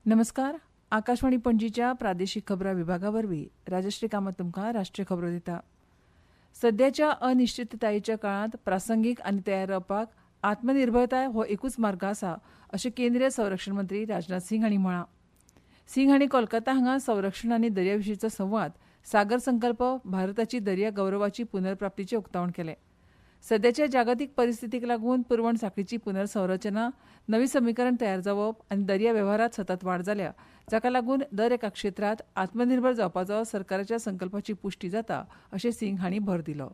नमस्कार. आकाशवाणी पणजीच्या प्रादेशीक खबरां विभागावरवीं राजश्री कामत तुमकां राष्ट्रीय खबरो दिता. सध्याच्या अनिश्चिततायेच्या काळांत प्रासंगीक आनी तयार रावपाक आत्मनिर्भरताय हो एकूच मार्ग आसा अशें केंद्रीय संरक्षण मंत्री राजनाथ सिंग हांणी म्हळां. सिंग हांणी कोलकाता हांगा संरक्षण आनी दर्याविशींचो संवाद सागर संकल्प भारताची दर्या गौरवाची पुनर्प्राप्तीचें उक्तावण केलें. सध्याच्या जागतीक परिस्थितीक लागून पुरवण साखळीची पुनर्संरचना, नवी समीकरण तयार जावप आनी दर्या वेव्हारांत सतत वाड जाल्या, जाका लागून दर एका क्षेत्रांत आत्मनिर्भर जावपाचो सरकाराच्या संकल्पाची पुष्टी जाता अशें सिंग हांणी भर दिलो.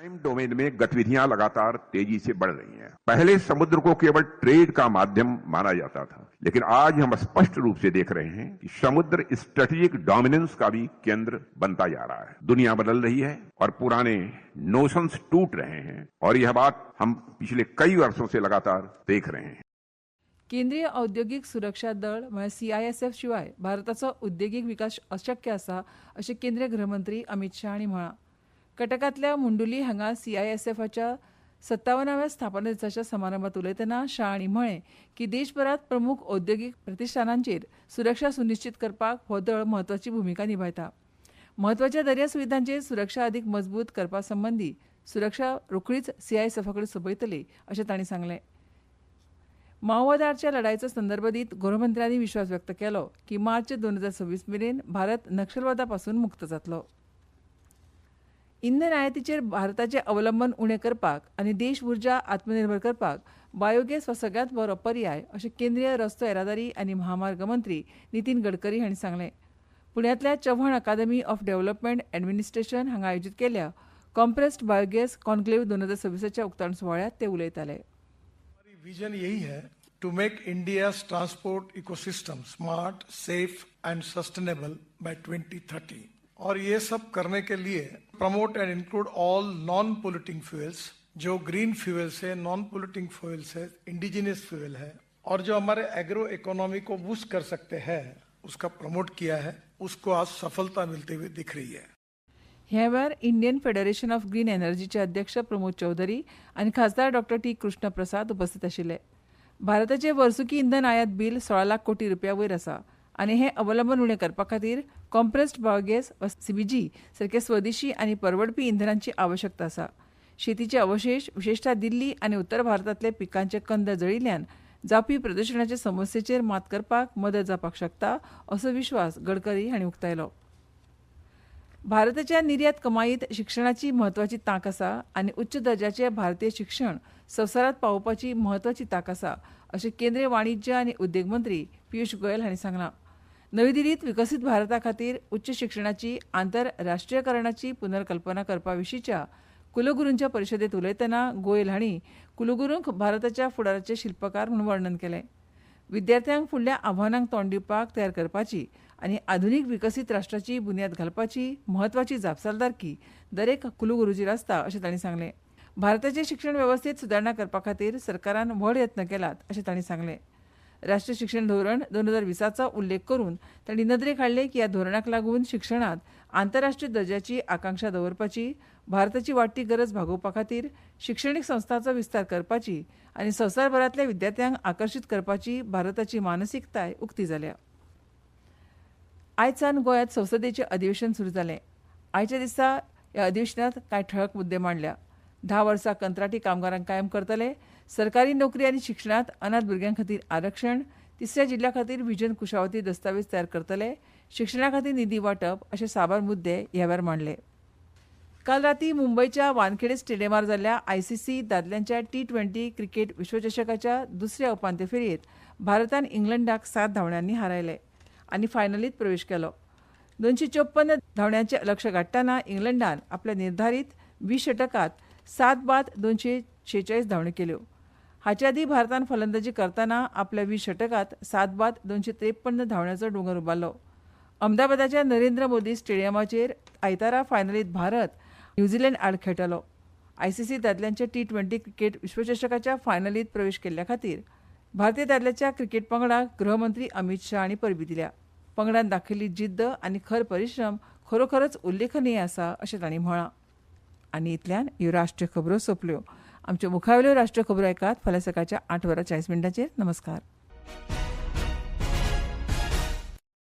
मैरीटाइम डोमेन में गतिविधियां लगातार तेजी से बढ़ रही हैं। पहले समुद्र को केवल ट्रेड का माध्यम माना जाता था, लेकिन आज हम स्पष्ट रूप से देख रहे हैं कि समुद्र स्ट्रेटेजिक डोमिनेंस का भी केंद्र बनता जा रहा है। दुनिया बदल रही है और पुराने नोशंस टूट रहे हैं और यह बात हम पिछले कई वर्षों से लगातार देख रहे हैं. केंद्रीय औद्योगिक सुरक्षा दळ म्हळ्यार CISF शिवाय भारताचो उद्देगीक विकास अशक्य आसा अशें केंद्रीय गृहमंत्री अमित शाह हांणी म्हळां. कटकांतल्या मुंडुली हांगा CISFच्या 57व्या स्थापना दिसाच्या समारंभात उलयतना शाह हांणी म्हळें की देशभरांत प्रमुख औद्योगिक प्रतिश्ठानांचेर सुरक्षा सुनिश्चित करपाक हो दळ म्हत्वाची भुमिका निभयता. म्हत्वाच्या दर्या सुविधांचेर सुरक्षा अदीक मजबूत करपा संबंदी सुरक्षा रोखडीच CISF कडेन सोंपयतली अशें तांणी सांगलें. माओवादाच्या लढायेचो संदर्भ दीत गृहमंत्र्यांनी विश्वास व्यक्त केलो की मार्च 2026 मेरेन भारत नक्षलवादा पासून मुक्त जातलो. इंधन आयातीचेर भारताचें अवलंबन उणें करपाक आनी देश उर्जा आत्मनिर्भर करपाक बायोगॅस हो सगळ्यांत बरो पर्याय अशें केंद्रीय रस्तो येरादारी आनी महामार्ग मंत्री नितीन गडकरी हांणी सांगलें. पुण्यांतल्या चव्हाण अकादमी ऑफ डेव्हलपमेंट एडमिनिस्ट्रेशन हांगा आयोजीत केल्ल्या कॉम्प्रेस्ड बायोगॅस कॉन्क्लेव 2026च्या उक्तावण सुवाळ्यात ते उलयताले. विजन यही है to make India's transport ecosystem smart, safe and sustainable by 2030. और ये सब करने के लिए promote end include all non polluting fuels, जो ग्रीन फ्यूल्स है, नॉन पोल्यूटिंग फ्यूल्स है, इंडिजिनियस फ्यूल है, और जो हमारे एग्रो इकोनॉमी को बूस्ट कर सकते हैं उसका प्रमोट किया है. उसको आज सफलता मिलते हुए दिख रही है. ह्या वेळार इंडियन फेडरेशन ऑफ ग्रीन एनर्जीचे अध्यक्ष प्रमोद चौधरी आनी खासदार डॉ. टी. कृष्ण प्रसाद उपस्थित आशिल्ले. भारताचे वर्सुकी इंधन आयात बील 16 लाख कोटी रुपया वयर आसा आनी हें अवलंबन उणें करपा खातीर कॉम्प्रेस्ड बायोगॅस वा CBG सारखे स्वदेशी आनी परवडपी इंधनांची आवश्यकता आसा. शेतीचे अवशेश, विशेषतः दिल्ली आनी उत्तर भारतांतले पिकांचे कंद जळिल्ल्यान जावपी प्रदुशणाचे समस्येचेर मात करपाक मदत जावपाक शकता असो विश्वास गडकरी हांणी उक्तायलो. भारताच्या निर्यात कमाईत शिक्षणाची म्हत्वाची तांक आसा आनी उच्च दर्जाचें भारतीय शिक्षण संवसारांत पावोवपाची म्हत्वाची तांक आसा अशें केंद्रीय वाणिज्य आनी उद्देग मंत्री पियुष गोयल हांणी सांगलां. नवी दिल्लींत विकसीत भारता खातीर उच्च शिक्षणाची आंतरराष्ट्रीयकरणाची पुनर्कल्पना करपा विशींच्या कुलगुरूंच्या परिशदेंत उलयतना गोयल हांणी कुलगुरूंक भारताच्या फुडाराचे शिल्पकार म्हूण वर्णन केलें. विद्यार्थ्यांक फुडल्या आव्हानांक तोंड दिवपाक तयार करपाची आनी आधुनीक विकसीत राष्ट्राची बुन्याद घालपाची म्हत्वाची जापसालदारकी दरेक कुलगुरूचेर आसता अशें तांणी सांगलें. भारताचे शिक्षण वेवस्थेत सुदारणा करपा खातीर सरकारान व्हड यत्न केलात अशें तांणी सांगलें. राष्ट्रीय शिक्षण धोरण 2020चो उल्लेख करून तांणी नदरेक हाडले की ह्या धोरणाक लागून शिक्षणांत आंतरराष्ट्रीय दर्जाची आकांक्षा दवरपाची, भारताची वाडटी गरज भागोवपा खातीर शिक्षणीक संस्थांचो विस्तार करपाची आनी संवसारभरांतल्या विद्यार्थ्यांक आकर्शीत करपाची भारताची मानसिकताय उक्ती जाल्या. आयज सावन गोंयांत संसदेचें अधिवेशन सुरू जालें. आयच्या दिसा ह्या अधिवेशनांत कांय ठळक मुद्दे मांडल्या. 10 वर्सां कंत्राटी कामगारांक कायम करतले, सरकारी नोकरी आनी शिक्षणांत अनाथ भुरग्यां खातीर आरक्षण, तिसऱ्या जिल्ल्या खातीर व्हिजन कुशावती दस्तावेज तयार करतले, शिक्षणा खातीर निधी वांटप अशे साबार मुद्दे ह्या वेळार मांडले. काल रातीं मुंबयच्या वानखेडे स्टेडियमार जाल्ल्या ICC दादल्यांच्या T20 क्रिकेट विश्वचषकाच्या दुसऱ्या उपांत्य फेरयेंत भारतान इंग्लंडाक 7 धांवड्यांनी हारयले आनी फायनलींत प्रवेश केलो. 254 धांवड्यांचें लक्ष्य गाठतना इंग्लंडान आपल्या निर्धारीत 20 षटकांत 7 बाद 246 धांवड्यो केल्यो. हाचे आदीं भारतान फलंदाजी करतना आपल्या 20 षटकांत 7 बाद 253 धांवड्यांचो दोंगर उबारलो. अहमदाबादाच्या नरेंद्र मोदी स्टेडियमाचेर आयतारा फायनलींत भारत न्यूझीलंड आड खेळटलो. ICC दादल्यांच्या T20 क्रिकेट विश्वचषकाच्या फायनलींत प्रवेश केल्ल्या खातीर भारतीय दादल्याच्या क्रिकेट पंगडाक गृहमंत्री अमित शाह हांणी परबी दिल्या. पंगडान दाखयल्ली जिद्द आनी खर परिश्रम खरोखरच उल्लेखनीय आसा अशें तांणी म्हळां. आनी इतल्यान ह्यो राष्ट्रीय खबरो सोंपल्यो. आमच्यो मुखावेल्यो राष्ट्रीय खबरो ऐकात फाल्यां सकाळच्या 8:40 नमस्कार.